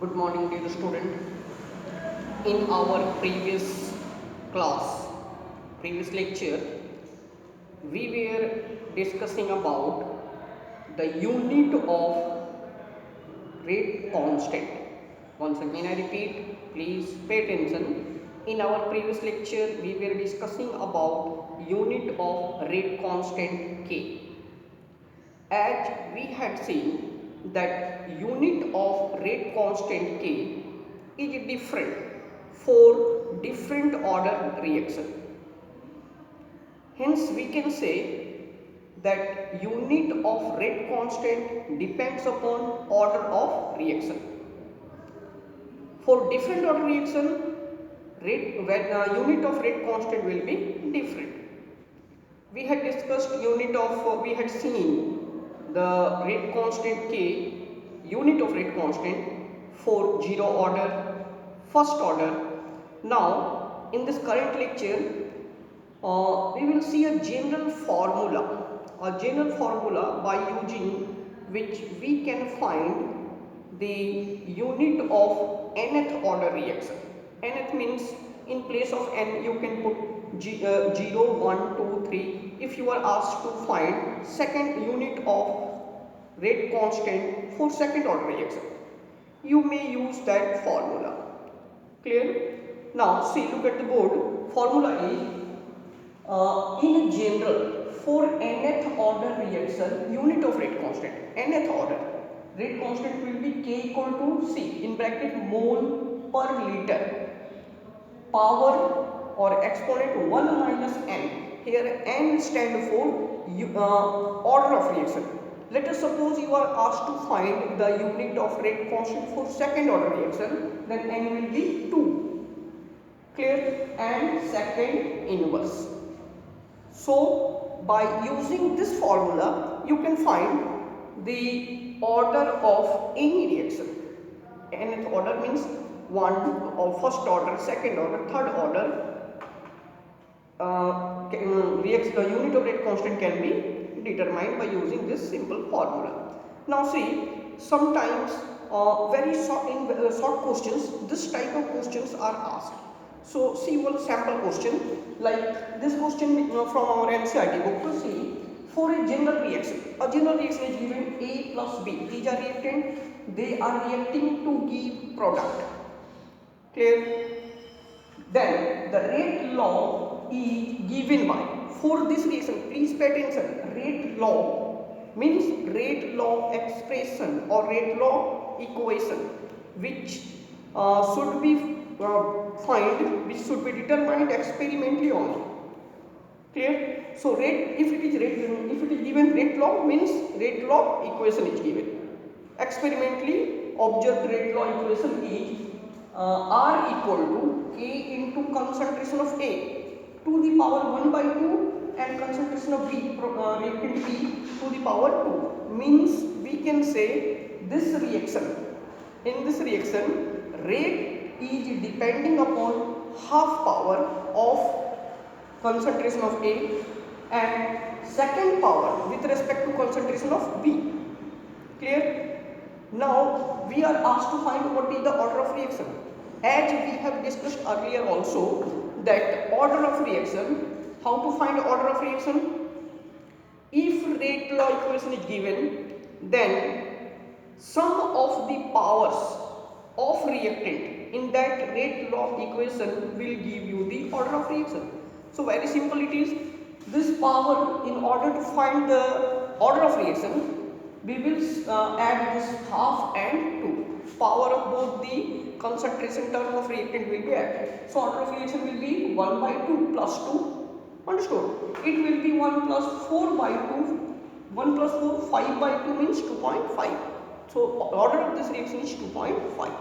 Good morning, dear student. In our previous lecture, we were discussing about the unit of rate constant. Once again, I repeat, please pay attention. In our previous lecture, we were discussing about unit of rate constant K. As we had seen that unit of rate constant K is different for different order reaction. Hence we can say that unit of rate constant depends upon order of reaction. For different order reaction, unit of rate constant will be different. We had seen the rate constant K, unit of rate constant for 0 order, first order. Now, in this current lecture, we will see a general formula by using which we can find the unit of nth order reaction. Nth means in place of n you can put 0, 1, 2, 3. If you are asked to find second unit of rate constant for second order reaction, you may use that formula. Clear? Now see, look at the board. Formula is in general for nth order reaction, unit of rate constant, nth order rate constant will be K equal to C in bracket mole per liter power or exponent 1 minus n. Here n stand for order of reaction. Let us suppose you are asked to find the unit of rate constant for second order reaction, then n will be 2. Clear? And second inverse. So by using this formula, you can find the order of any reaction. Nth order means first order, second order, third order. The unit of rate constant can be determined by using this simple formula. Now see, sometimes very short questions, this type of questions are asked. So see one sample question, like this question from our NCERT book. See, for a general reaction is given A plus B. These are reactant, they are reacting to give product. Clear? Then the rate law is given by, for this reaction, please pay attention, rate law means rate law expression or rate law equation which should be determined experimentally only. Clear? So if it is given rate law means rate law equation is given. Experimentally observed rate law equation is R equal to K into concentration of A to the power 1 by 2 and concentration of B, reactant B to the power 2. Means we can say this reaction, in this reaction rate is depending upon half power of concentration of A and second power with respect to concentration of B. Clear? Now we are asked to find what is the order of reaction. As we have discussed earlier also that order of reaction, how to find order of reaction? If rate law equation is given, then sum of the powers of reactant in that rate law equation will give you the order of reaction. So very simple it is. This power, in order to find the order of reaction, we will add this half and 2. Power of both the concentration term of reactant will be added. So order of reaction will be 1 by 2 plus 2. Understood? It will be 1 plus 4 by 2. 1 plus 4, 5 by 2 means 2.5. So order of this reaction is 2.5.